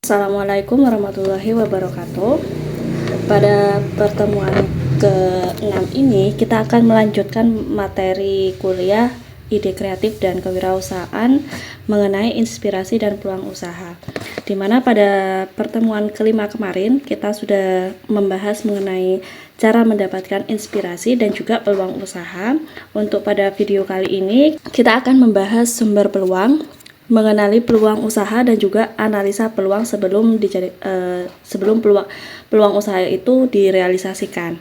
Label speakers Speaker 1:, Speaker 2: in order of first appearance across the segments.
Speaker 1: Assalamualaikum warahmatullahi wabarakatuh. Pada pertemuan ke-6 ini kita akan melanjutkan materi kuliah ide kreatif dan kewirausahaan mengenai inspirasi dan peluang usaha. Dimana pada pertemuan kelima kemarin kita sudah membahas mengenai cara mendapatkan inspirasi dan juga peluang usaha. Untuk pada video kali ini kita akan membahas sumber peluang, mengenali peluang usaha dan juga analisa peluang sebelum peluang usaha itu direalisasikan.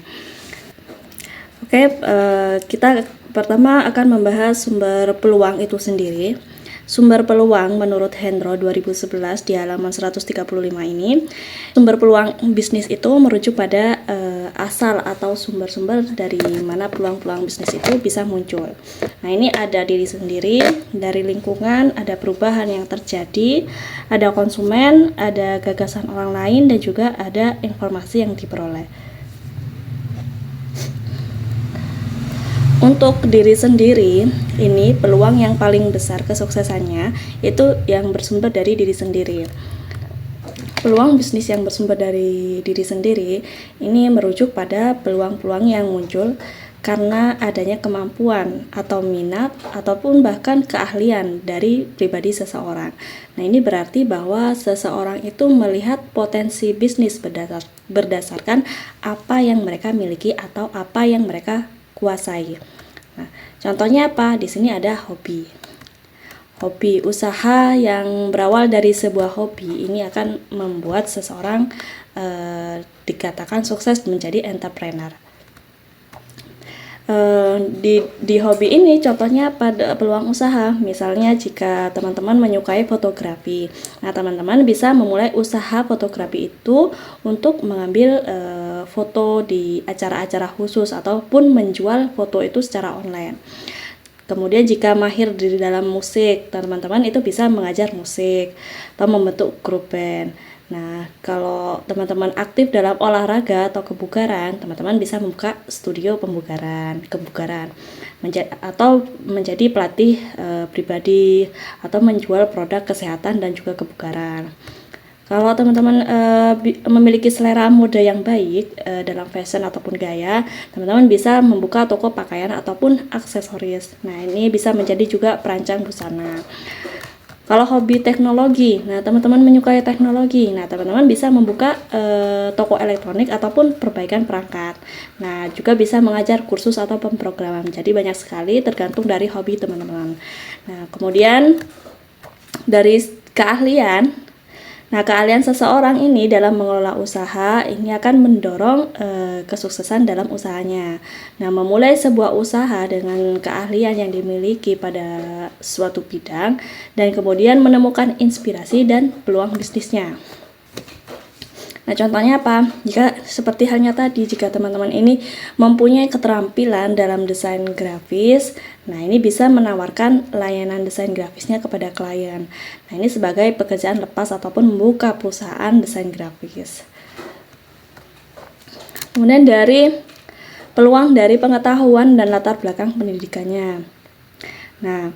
Speaker 1: Kita pertama akan membahas sumber peluang itu sendiri. Sumber peluang menurut Hendro 2011 di halaman 135 ini, sumber peluang bisnis itu merujuk pada asal atau sumber-sumber dari mana peluang-peluang bisnis itu bisa muncul. Nah, ini ada diri sendiri, dari lingkungan, ada perubahan yang terjadi, ada konsumen, ada gagasan orang lain, dan juga ada informasi yang diperoleh. Untuk diri sendiri, ini peluang yang paling besar kesuksesannya itu yang bersumber dari diri sendiri. Peluang bisnis yang bersumber dari diri sendiri ini merujuk pada peluang-peluang yang muncul karena adanya kemampuan atau minat ataupun bahkan keahlian dari pribadi seseorang. Nah, ini berarti bahwa seseorang itu melihat potensi bisnis berdasarkan apa yang mereka miliki atau apa yang mereka kuasai. Nah, contohnya apa? Di sini ada hobi. Hobi usaha yang berawal dari sebuah hobi ini akan membuat seseorang dikatakan sukses menjadi entrepreneur. Di hobi ini contohnya pada peluang usaha. Misalnya jika teman-teman menyukai fotografi, nah teman-teman bisa memulai usaha fotografi itu untuk mengambil foto di acara-acara khusus ataupun menjual foto itu secara online. Kemudian jika mahir di dalam musik, teman-teman itu bisa mengajar musik atau membentuk grup band. Nah, kalau teman-teman aktif dalam olahraga atau kebugaran, teman-teman bisa membuka studio kebugaran, atau menjadi pelatih pribadi atau menjual produk kesehatan dan juga kebugaran. Kalau teman-teman memiliki selera mode yang baik dalam fashion ataupun gaya, teman-teman bisa membuka toko pakaian ataupun aksesoris. Nah, ini bisa menjadi juga perancang busana. Kalau hobi teknologi, nah teman-teman menyukai teknologi, nah teman-teman bisa membuka toko elektronik ataupun perbaikan perangkat. Nah, juga bisa mengajar kursus atau pemrograman. Jadi banyak sekali tergantung dari hobi teman-teman. Nah, kemudian dari keahlian. Nah, keahlian seseorang ini dalam mengelola usaha ini akan mendorong kesuksesan dalam usahanya. Nah, memulai sebuah usaha dengan keahlian yang dimiliki pada suatu bidang dan kemudian menemukan inspirasi dan peluang bisnisnya. Nah, contohnya apa? Jika seperti halnya tadi, jika teman-teman ini mempunyai keterampilan dalam desain grafis, nah ini bisa menawarkan layanan desain grafisnya kepada klien. Nah, ini sebagai pekerjaan lepas ataupun membuka perusahaan desain grafis. Kemudian dari peluang dari pengetahuan dan latar belakang pendidikannya. Nah,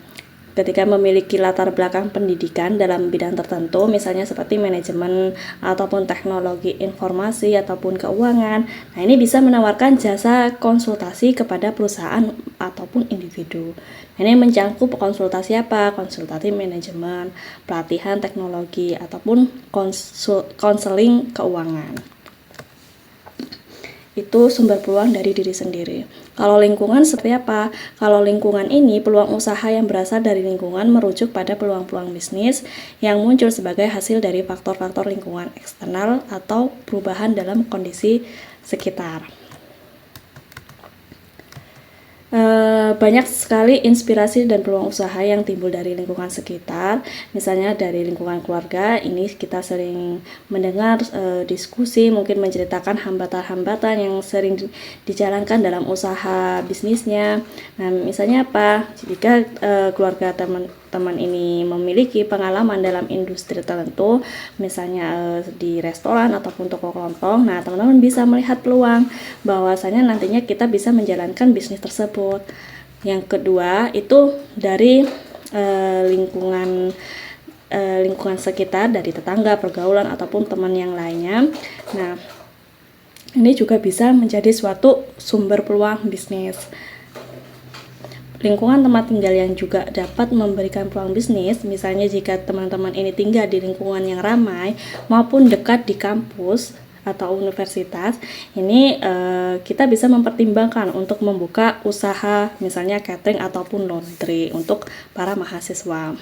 Speaker 1: ketika memiliki latar belakang pendidikan dalam bidang tertentu, misalnya seperti manajemen ataupun teknologi informasi ataupun keuangan, nah ini bisa menawarkan jasa konsultasi kepada perusahaan ataupun individu. Nah, ini mencakup konsultasi apa? Konsultasi manajemen, pelatihan teknologi ataupun konseling keuangan. Itu sumber peluang dari diri sendiri. Kalau lingkungan seperti apa? Kalau lingkungan ini, peluang usaha yang berasal dari lingkungan merujuk pada peluang-peluang bisnis yang muncul sebagai hasil dari faktor-faktor lingkungan eksternal atau perubahan dalam kondisi sekitar. Banyak sekali inspirasi dan peluang usaha yang timbul dari lingkungan sekitar. Misalnya dari lingkungan keluarga, ini kita sering mendengar diskusi, mungkin menceritakan hambatan-hambatan yang sering dijalankan dalam usaha bisnisnya. Nah, misalnya apa? Jika keluarga teman-teman ini memiliki pengalaman dalam industri tertentu, misalnya di restoran ataupun toko kelontong, nah teman-teman bisa melihat peluang bahwasanya nantinya kita bisa menjalankan bisnis tersebut. Yang kedua itu dari lingkungan lingkungan sekitar, dari tetangga, pergaulan, ataupun teman yang lainnya. Nah, ini juga bisa menjadi suatu sumber peluang bisnis. Lingkungan tempat tinggal yang juga dapat memberikan peluang bisnis, misalnya jika teman-teman ini tinggal di lingkungan yang ramai maupun dekat di kampus atau universitas, ini kita bisa mempertimbangkan untuk membuka usaha misalnya catering ataupun laundry untuk para mahasiswa.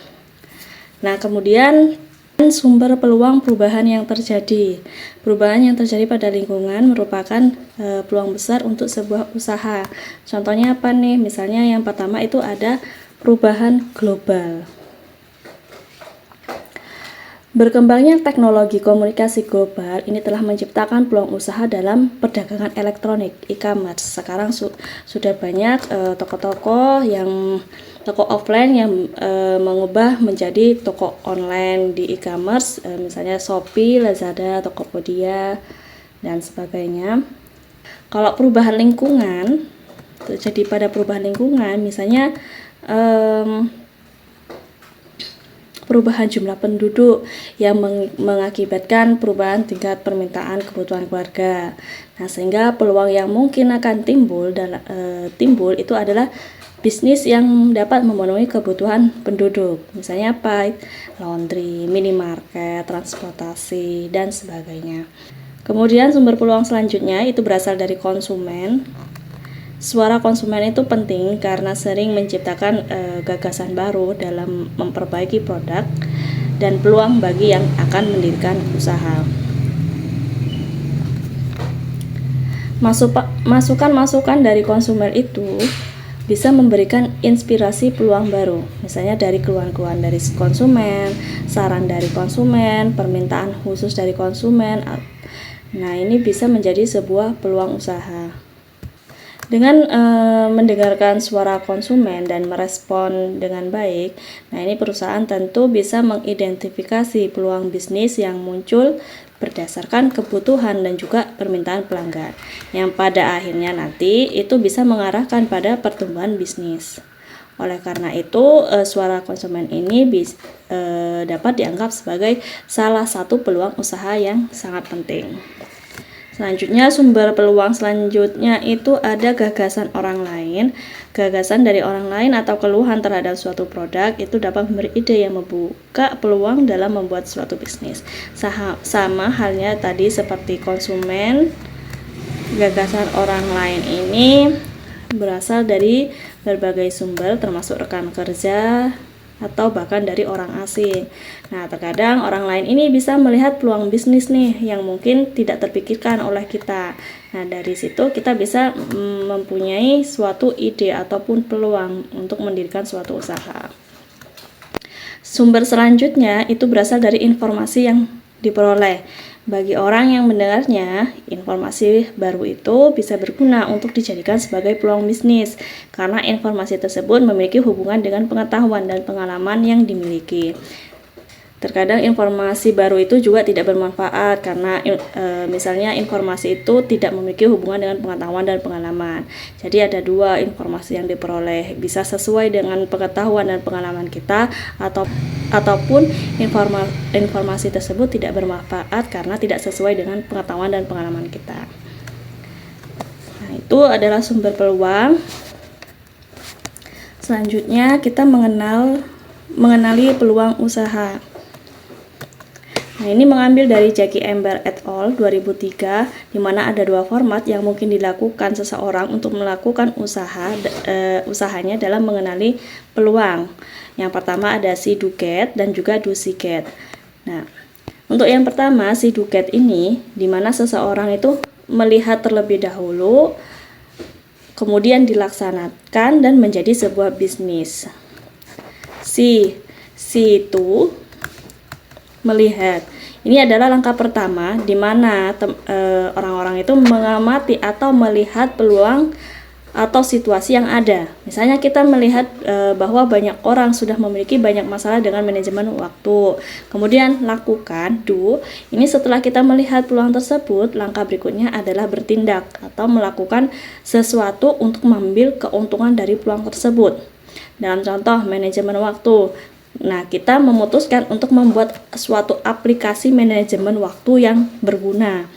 Speaker 1: Nah, kemudian sumber peluang perubahan yang terjadi. Perubahan yang terjadi pada lingkungan merupakan peluang besar untuk sebuah usaha. Contohnya apa nih? Misalnya yang pertama itu ada perubahan global. Berkembangnya teknologi komunikasi global ini telah menciptakan peluang usaha dalam perdagangan elektronik, e-commerce. Sekarang sudah banyak toko-toko offline yang mengubah menjadi toko online di e-commerce, misalnya Shopee, Lazada, Tokopedia, dan sebagainya. Kalau perubahan lingkungan, terjadi pada perubahan lingkungan, misalnya perubahan jumlah penduduk yang mengakibatkan perubahan tingkat permintaan kebutuhan keluarga. Nah, sehingga peluang yang mungkin akan timbul itu adalah bisnis yang dapat memenuhi kebutuhan penduduk. Misalnya apa? Laundry, minimarket, transportasi, dan sebagainya. Kemudian sumber peluang selanjutnya itu berasal dari konsumen. Suara konsumen itu penting karena sering menciptakan gagasan baru dalam memperbaiki produk dan peluang bagi yang akan mendirikan usaha. Masukan-masukan dari konsumen itu bisa memberikan inspirasi peluang baru, misalnya dari keluhan-keluhan dari konsumen, saran dari konsumen, permintaan khusus dari konsumen. Nah, ini bisa menjadi sebuah peluang usaha. Dengan mendengarkan suara konsumen dan merespon dengan baik, nah ini perusahaan tentu bisa mengidentifikasi peluang bisnis yang muncul berdasarkan kebutuhan dan juga permintaan pelanggan, yang pada akhirnya nanti itu bisa mengarahkan pada pertumbuhan bisnis. Oleh karena itu, suara konsumen ini dapat dianggap sebagai salah satu peluang usaha yang sangat penting. Selanjutnya, sumber peluang selanjutnya itu ada gagasan orang lain. Gagasan dari orang lain atau keluhan terhadap suatu produk itu dapat memberi ide yang membuka peluang dalam membuat suatu bisnis. Sama halnya tadi seperti konsumen, gagasan orang lain ini berasal dari berbagai sumber termasuk rekan kerja atau bahkan dari orang asing. Nah, terkadang orang lain ini bisa melihat peluang bisnis nih yang mungkin tidak terpikirkan oleh kita. Nah, dari situ kita bisa mempunyai suatu ide ataupun peluang untuk mendirikan suatu usaha. Sumber selanjutnya itu berasal dari informasi yang diperoleh. Bagi orang yang mendengarnya, informasi baru itu bisa berguna untuk dijadikan sebagai peluang bisnis karena informasi tersebut memiliki hubungan dengan pengetahuan dan pengalaman yang dimiliki. Terkadang informasi baru itu juga tidak bermanfaat karena misalnya informasi itu tidak memiliki hubungan dengan pengetahuan dan pengalaman. Jadi ada dua informasi yang diperoleh, bisa sesuai dengan pengetahuan dan pengalaman kita ataupun informasi tersebut tidak bermanfaat karena tidak sesuai dengan pengetahuan dan pengalaman kita. Nah, itu adalah sumber peluang. Selanjutnya kita mengenali peluang usaha. Nah, ini mengambil dari Jackie Amber et al. 2003, di mana ada dua format yang mungkin dilakukan seseorang untuk melakukan usahanya dalam mengenali peluang. Yang pertama ada see, do, get, dan juga do, see, get. Nah, untuk yang pertama, see, do, get ini, di mana seseorang itu melihat terlebih dahulu, kemudian dilaksanakan dan menjadi sebuah bisnis. See itu melihat. Ini adalah langkah pertama di mana orang-orang itu mengamati atau melihat peluang atau situasi yang ada. Misalnya kita melihat bahwa banyak orang sudah memiliki banyak masalah dengan manajemen waktu. Kemudian lakukan, do. Ini setelah kita melihat peluang tersebut, langkah berikutnya adalah bertindak atau melakukan sesuatu untuk mengambil keuntungan dari peluang tersebut. Dalam contoh manajemen waktu, Nah, kita memutuskan untuk membuat suatu aplikasi manajemen waktu yang berguna.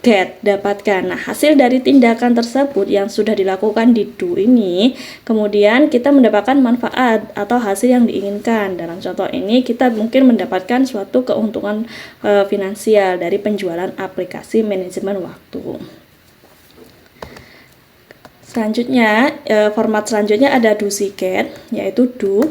Speaker 1: Get, dapatkan. Nah, hasil dari tindakan tersebut yang sudah dilakukan di do ini, kemudian kita mendapatkan manfaat atau hasil yang diinginkan. Dalam contoh ini, kita mungkin mendapatkan suatu keuntungan finansial dari penjualan aplikasi manajemen waktu. Selanjutnya, format selanjutnya ada do see get, yaitu do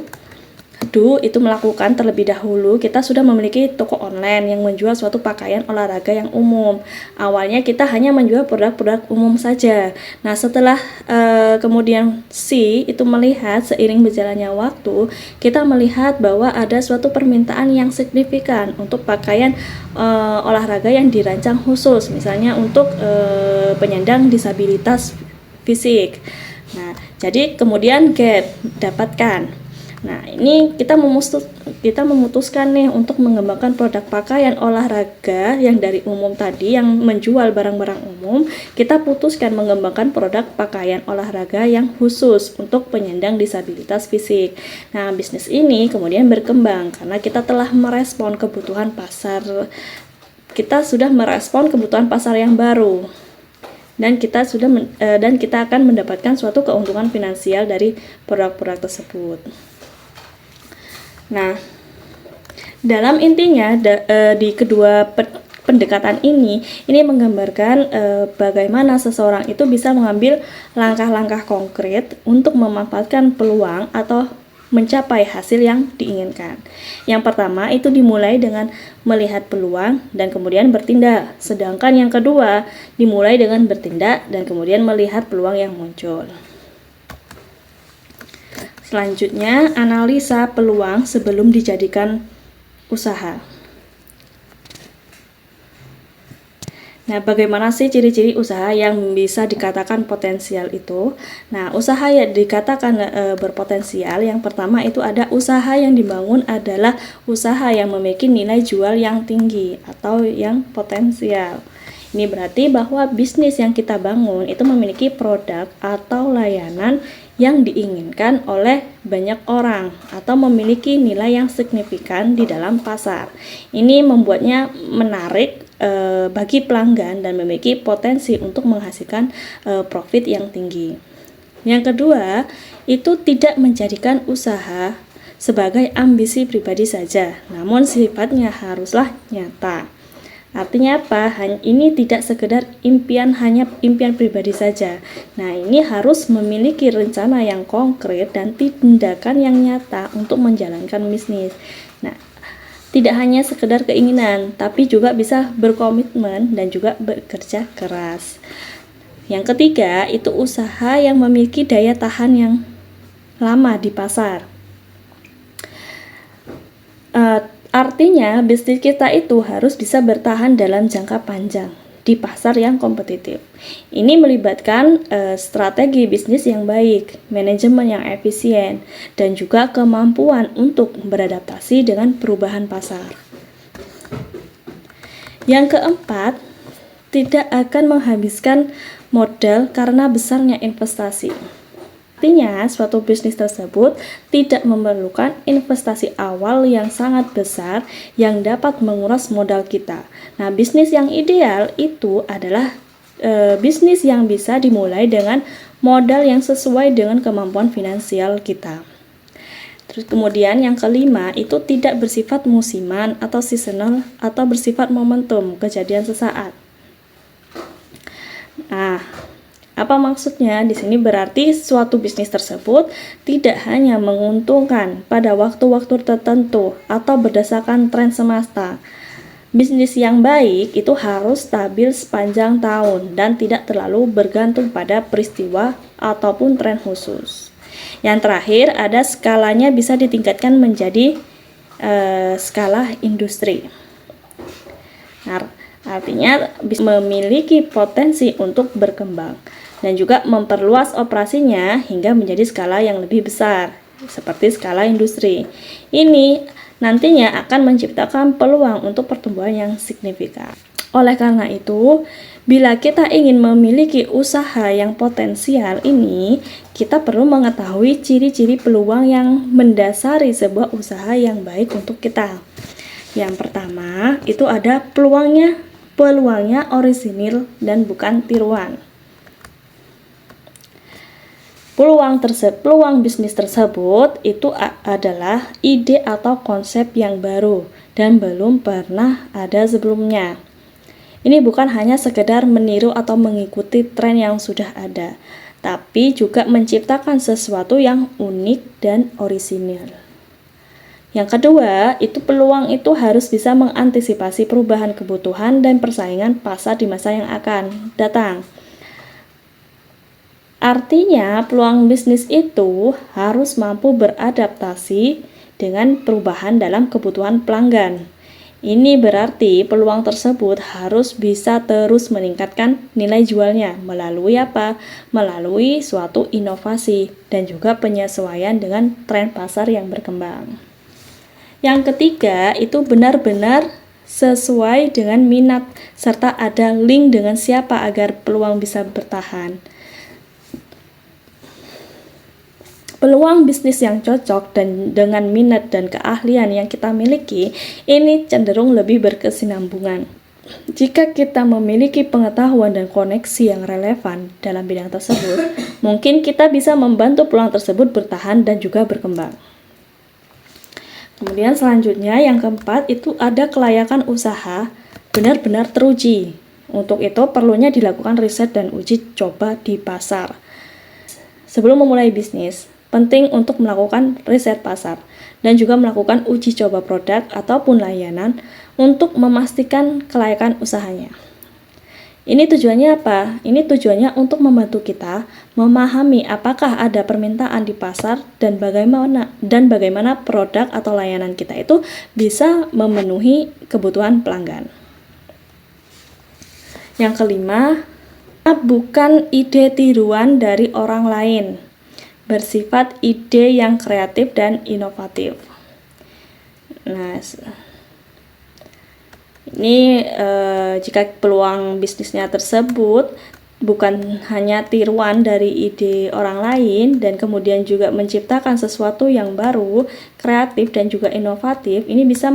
Speaker 1: itu melakukan terlebih dahulu. Kita sudah memiliki toko online yang menjual suatu pakaian olahraga yang umum. Awalnya kita hanya menjual produk-produk umum saja. Nah, setelah kemudian see itu melihat seiring berjalannya waktu, kita melihat bahwa ada suatu permintaan yang signifikan untuk pakaian olahraga yang dirancang khusus, misalnya untuk penyandang disabilitas fisik. Nah, jadi kemudian get, dapatkan. Nah, ini kita memutuskan nih untuk mengembangkan produk pakaian olahraga yang dari umum tadi, yang menjual barang-barang umum. Kita putuskan mengembangkan produk pakaian olahraga yang khusus untuk penyandang disabilitas fisik. Nah, bisnis ini kemudian berkembang karena kita telah merespon kebutuhan pasar. Kita sudah merespon kebutuhan pasar yang baru. Dan kita akan mendapatkan suatu keuntungan finansial dari produk-produk tersebut. Nah, dalam intinya di kedua pendekatan ini menggambarkan bagaimana seseorang itu bisa mengambil langkah-langkah konkret untuk memanfaatkan peluang atau mencapai hasil yang diinginkan. Yang pertama itu dimulai dengan melihat peluang dan kemudian bertindak. Sedangkan yang kedua dimulai dengan bertindak dan kemudian melihat peluang yang muncul. Selanjutnya, analisa peluang sebelum dijadikan usaha. Nah, bagaimana sih ciri-ciri usaha yang bisa dikatakan potensial itu? Nah, usaha yang dikatakan berpotensial, yang pertama itu ada usaha yang dibangun adalah usaha yang memiliki nilai jual yang tinggi atau yang potensial. Ini berarti bahwa bisnis yang kita bangun itu memiliki produk atau layanan yang diinginkan oleh banyak orang atau memiliki nilai yang signifikan di dalam pasar. Ini membuatnya menarik bagi pelanggan dan memiliki potensi untuk menghasilkan profit yang tinggi. Yang kedua, itu tidak menjadikan usaha sebagai ambisi pribadi saja, namun sifatnya haruslah nyata. Artinya apa? Ini tidak sekedar hanya impian pribadi saja. Nah, ini harus memiliki rencana yang konkret dan tindakan yang nyata untuk menjalankan bisnis. Nah, tidak hanya sekedar keinginan, tapi juga bisa berkomitmen dan juga bekerja keras. Yang ketiga, itu usaha yang memiliki daya tahan yang lama di pasar. Artinya, bisnis kita itu harus bisa bertahan dalam jangka panjang di pasar yang kompetitif. Ini melibatkan strategi bisnis yang baik, manajemen yang efisien, dan juga kemampuan untuk beradaptasi dengan perubahan pasar. Yang keempat, tidak akan menghabiskan modal karena besarnya investasi. Artinya, suatu bisnis tersebut tidak memerlukan investasi awal yang sangat besar yang dapat menguras modal kita. Nah, bisnis yang ideal itu adalah bisnis yang bisa dimulai dengan modal yang sesuai dengan kemampuan finansial kita. Terus kemudian yang kelima itu tidak bersifat musiman atau seasonal atau bersifat momentum, kejadian sesaat. Nah, apa maksudnya? Di sini berarti suatu bisnis tersebut tidak hanya menguntungkan pada waktu-waktu tertentu atau berdasarkan tren semesta. Bisnis yang baik itu harus stabil sepanjang tahun dan tidak terlalu bergantung pada peristiwa ataupun tren khusus. Yang terakhir, ada skalanya bisa ditingkatkan menjadi skala industri. Nah, artinya bisa memiliki potensi untuk berkembang dan juga memperluas operasinya hingga menjadi skala yang lebih besar, seperti skala industri. Ini nantinya akan menciptakan peluang untuk pertumbuhan yang signifikan. Oleh karena itu, bila kita ingin memiliki usaha yang potensial ini, kita perlu mengetahui ciri-ciri peluang yang mendasari sebuah usaha yang baik untuk kita. Yang pertama, itu ada peluangnya orisinil dan bukan tiruan. Peluang bisnis tersebut itu adalah ide atau konsep yang baru dan belum pernah ada sebelumnya. Ini bukan hanya sekedar meniru atau mengikuti tren yang sudah ada, tapi juga menciptakan sesuatu yang unik dan orisinil. Yang kedua, itu peluang itu harus bisa mengantisipasi perubahan kebutuhan dan persaingan pasar di masa yang akan datang. Artinya, peluang bisnis itu harus mampu beradaptasi dengan perubahan dalam kebutuhan pelanggan. Ini berarti peluang tersebut harus bisa terus meningkatkan nilai jualnya melalui apa? Melalui suatu inovasi dan juga penyesuaian dengan tren pasar yang berkembang. Yang ketiga, itu benar-benar sesuai dengan minat serta ada link dengan siapa agar peluang bisa bertahan. Peluang bisnis yang cocok dan dengan minat dan keahlian yang kita miliki ini cenderung lebih berkesinambungan. Jika kita memiliki pengetahuan dan koneksi yang relevan dalam bidang tersebut, mungkin kita bisa membantu peluang tersebut bertahan dan juga berkembang. Kemudian selanjutnya yang keempat itu ada kelayakan usaha benar-benar teruji. Untuk itu perlunya dilakukan riset dan uji coba di pasar. Sebelum memulai bisnis, penting untuk melakukan riset pasar dan juga melakukan uji coba produk ataupun layanan untuk memastikan kelayakan usahanya. Ini tujuannya apa? Ini tujuannya untuk membantu kita memahami apakah ada permintaan di pasar dan bagaimana produk atau layanan kita itu bisa memenuhi kebutuhan pelanggan. Yang kelima, bukan ide tiruan dari orang lain. Bersifat ide yang kreatif dan inovatif. Nah, ini jika peluang bisnisnya tersebut bukan hanya tiruan dari ide orang lain dan kemudian juga menciptakan sesuatu yang baru, kreatif dan juga inovatif, ini bisa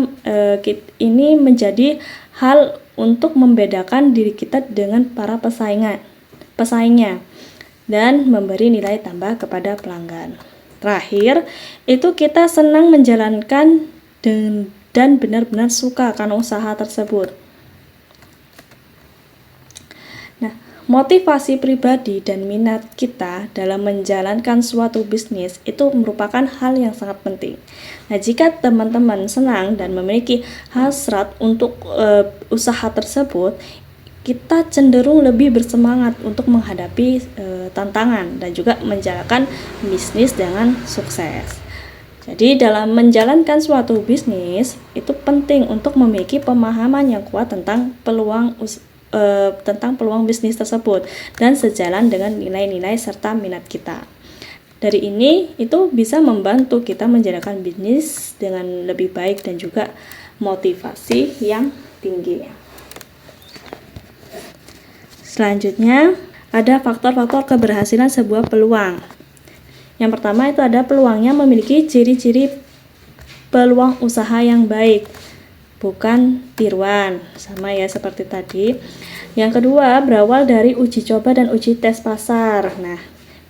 Speaker 1: ini menjadi hal untuk membedakan diri kita dengan para pesaingnya dan memberi nilai tambah kepada pelanggan. Terakhir, itu kita senang menjalankan dan benar-benar suka akan usaha tersebut. Nah, motivasi pribadi dan minat kita dalam menjalankan suatu bisnis itu merupakan hal yang sangat penting. Nah, jika teman-teman senang dan memiliki hasrat untuk usaha tersebut, kita cenderung lebih bersemangat untuk menghadapi tantangan dan juga menjalankan bisnis dengan sukses. Jadi dalam menjalankan suatu bisnis itu penting untuk memiliki pemahaman yang kuat tentang peluang bisnis tersebut dan sejalan dengan nilai-nilai serta minat kita. Dari ini itu bisa membantu kita menjalankan bisnis dengan lebih baik dan juga motivasi yang tinggi. Selanjutnya, ada faktor-faktor keberhasilan sebuah peluang. Yang pertama itu ada peluangnya memiliki ciri-ciri peluang usaha yang baik, bukan tiruan, sama ya seperti tadi. Yang kedua, berawal dari uji coba dan uji tes pasar. Nah,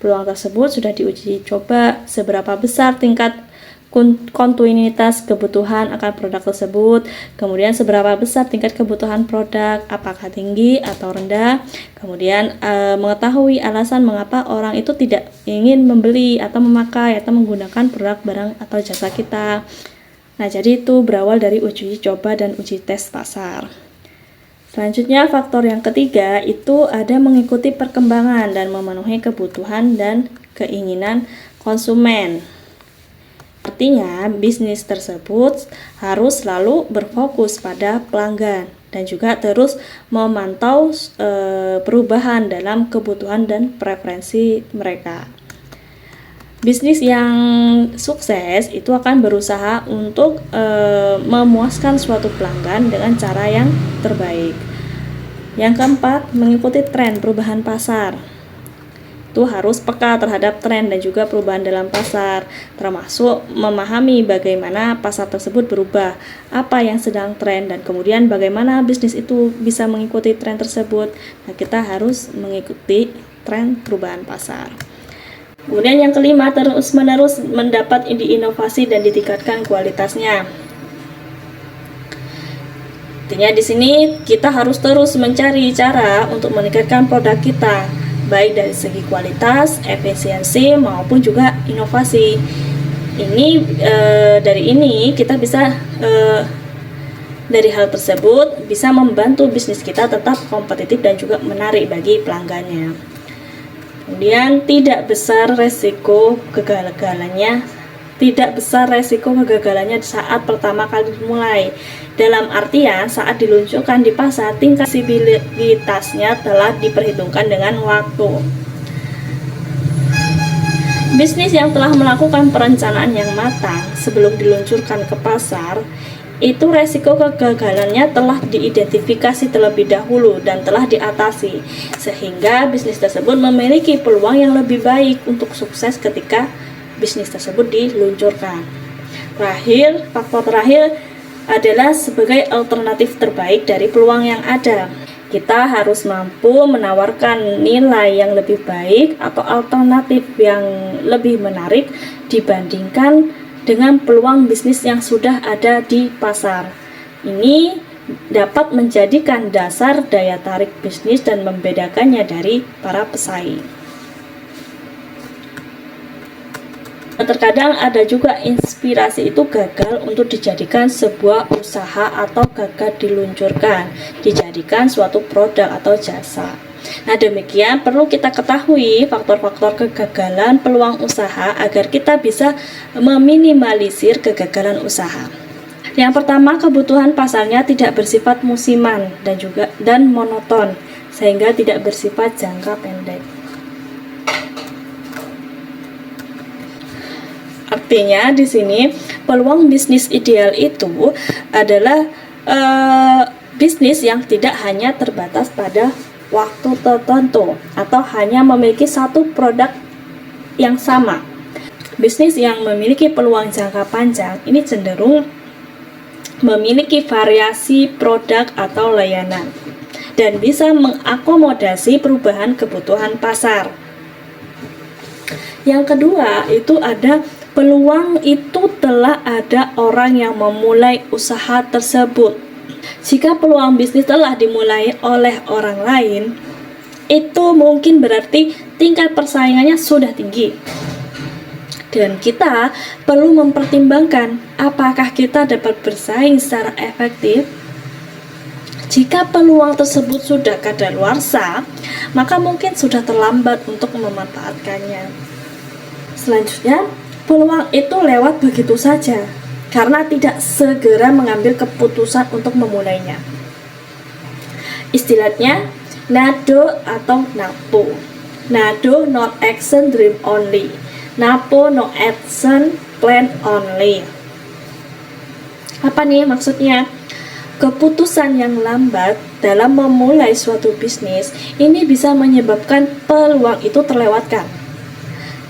Speaker 1: peluang tersebut sudah diuji coba seberapa besar tingkat kontinuitas kebutuhan akan produk tersebut, kemudian seberapa besar tingkat kebutuhan produk, apakah tinggi atau rendah, kemudian mengetahui alasan mengapa orang itu tidak ingin membeli atau memakai atau menggunakan produk barang atau jasa kita. Nah, jadi itu berawal dari uji coba dan uji tes pasar. Selanjutnya, faktor yang ketiga itu ada mengikuti perkembangan dan memenuhi kebutuhan dan keinginan konsumen. Artinya, bisnis tersebut harus selalu berfokus pada pelanggan dan juga terus memantau perubahan dalam kebutuhan dan preferensi mereka. Bisnis yang sukses itu akan berusaha untuk memuaskan suatu pelanggan dengan cara yang terbaik. Yang keempat, mengikuti tren perubahan pasar. Itu harus peka terhadap tren dan juga perubahan dalam pasar, termasuk memahami bagaimana pasar tersebut berubah, apa yang sedang tren, dan kemudian bagaimana bisnis itu bisa mengikuti tren tersebut. Nah, kita harus mengikuti tren perubahan pasar. Kemudian yang kelima, terus-menerus mendapat inovasi dan ditingkatkan kualitasnya. Artinya di sini kita harus terus mencari cara untuk meningkatkan produk kita, baik dari segi kualitas, efisiensi maupun juga inovasi. Dari ini kita bisa dari hal tersebut bisa membantu bisnis kita tetap kompetitif dan juga menarik bagi pelanggannya. Kemudian tidak besar resiko kegagalannya saat pertama kali dimulai. Dalam artian saat diluncurkan di pasar, tingkat visibilitasnya telah diperhitungkan dengan waktu. Bisnis yang telah melakukan perencanaan yang matang sebelum diluncurkan ke pasar, itu resiko kegagalannya telah diidentifikasi terlebih dahulu dan telah diatasi, sehingga bisnis tersebut memiliki peluang yang lebih baik untuk sukses ketika bisnis tersebut diluncurkan. Faktor terakhir adalah sebagai alternatif terbaik dari peluang yang ada. Kita harus mampu menawarkan nilai yang lebih baik atau alternatif yang lebih menarik dibandingkan dengan peluang bisnis yang sudah ada di pasar. Ini dapat menjadikan dasar daya tarik bisnis dan membedakannya dari para pesaing. Terkadang ada juga inspirasi itu gagal untuk dijadikan sebuah usaha atau gagal diluncurkan, dijadikan suatu produk atau jasa. Nah, demikian perlu kita ketahui faktor-faktor kegagalan peluang usaha agar kita bisa meminimalisir kegagalan usaha. Yang pertama, kebutuhan pasarnya tidak bersifat musiman dan monoton, sehingga tidak bersifat jangka pendek. Artinya di sini peluang bisnis ideal itu adalah bisnis yang tidak hanya terbatas pada waktu tertentu atau hanya memiliki satu produk yang sama. Bisnis yang memiliki peluang jangka panjang ini cenderung memiliki variasi produk atau layanan dan bisa mengakomodasi perubahan kebutuhan pasar. Yang kedua, itu ada peluang itu telah ada orang yang memulai usaha tersebut. Jika peluang bisnis telah dimulai oleh orang lain, itu mungkin berarti tingkat persaingannya sudah tinggi. Dan kita perlu mempertimbangkan apakah kita dapat bersaing secara efektif. Jika peluang tersebut sudah kadaluarsa, maka mungkin sudah terlambat untuk memanfaatkannya. Selanjutnya, peluang itu lewat begitu saja karena tidak segera mengambil keputusan untuk memulainya. Istilahnya NADO atau NAPO. NADO, not action, dream only. NAPO, no action, plan only. Apa nih maksudnya? Keputusan yang lambat dalam memulai suatu bisnis ini bisa menyebabkan peluang itu terlewatkan,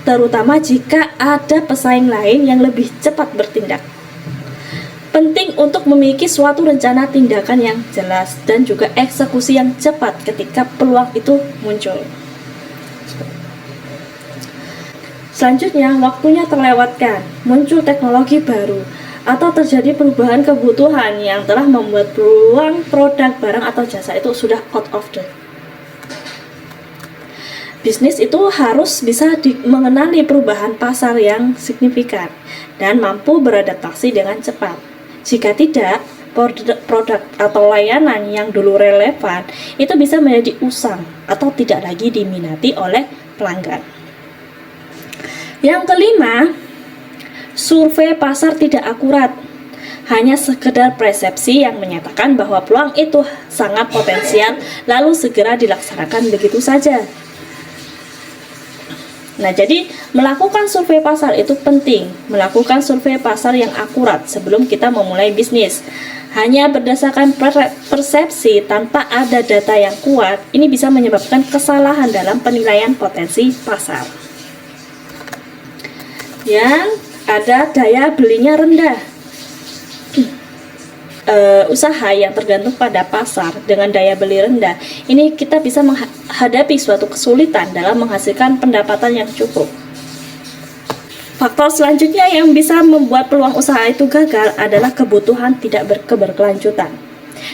Speaker 1: terutama jika ada pesaing lain yang lebih cepat bertindak. Penting untuk memiliki suatu rencana tindakan yang jelas dan juga eksekusi yang cepat ketika peluang itu muncul. Selanjutnya, waktunya terlewatkan, muncul teknologi baru, atau terjadi perubahan kebutuhan yang telah membuat peluang produk, barang, atau jasa itu sudah out of date. Bisnis itu harus bisa mengenali perubahan pasar yang signifikan dan mampu beradaptasi dengan cepat. Jika tidak, produk atau layanan yang dulu relevan itu bisa menjadi usang atau tidak lagi diminati oleh pelanggan. Yang kelima, survei pasar tidak akurat. Hanya sekedar persepsi yang menyatakan bahwa peluang itu sangat potensial lalu segera dilaksanakan begitu saja. Nah, jadi melakukan survei pasar itu penting, melakukan survei pasar yang akurat sebelum kita memulai bisnis. Hanya berdasarkan persepsi tanpa ada data yang kuat, ini bisa menyebabkan kesalahan dalam penilaian potensi pasar. Yang ada daya belinya rendah. Usaha yang tergantung pada pasar dengan daya beli rendah, ini kita bisa menghadapi suatu kesulitan dalam menghasilkan pendapatan yang cukup. Faktor selanjutnya yang bisa membuat peluang usaha itu gagal adalah kebutuhan tidak berkelanjutan.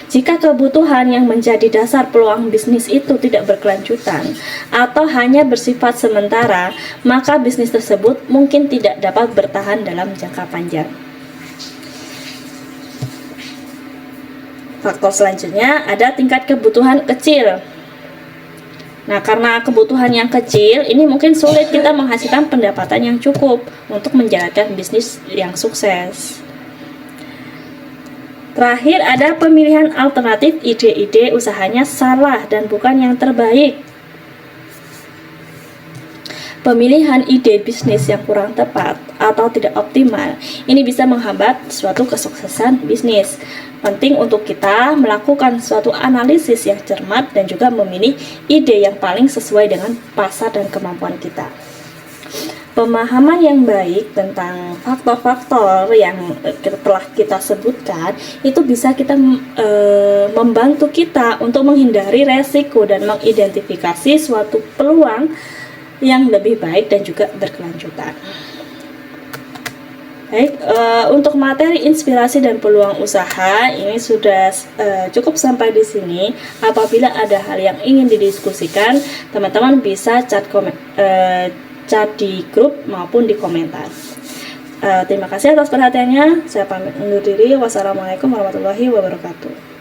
Speaker 1: Jika kebutuhan yang menjadi dasar peluang bisnis itu tidak berkelanjutan atau hanya bersifat sementara, maka bisnis tersebut mungkin tidak dapat bertahan dalam jangka panjang. Faktor selanjutnya ada tingkat kebutuhan kecil. Nah, karena kebutuhan yang kecil, ini mungkin sulit kita menghasilkan pendapatan yang cukup untuk menjalankan bisnis yang sukses. Terakhir, ada pemilihan alternatif, ide-ide usahanya salah dan bukan yang terbaik. Pemilihan ide bisnis yang kurang tepat atau tidak optimal, ini bisa menghambat suatu kesuksesan bisnis. Penting untuk kita melakukan suatu analisis yang cermat dan juga memilih ide yang paling sesuai dengan pasar dan kemampuan kita. Pemahaman yang baik tentang faktor-faktor yang telah kita sebutkan itu bisa membantu kita untuk menghindari resiko dan mengidentifikasi suatu peluang yang lebih baik dan juga berkelanjutan. Baik, untuk materi inspirasi dan peluang usaha ini sudah cukup sampai di sini. Apabila ada hal yang ingin didiskusikan, teman-teman bisa chat di grup maupun di komentar. Terima kasih atas perhatiannya. Saya pamit undur diri. Wassalamualaikum warahmatullahi wabarakatuh.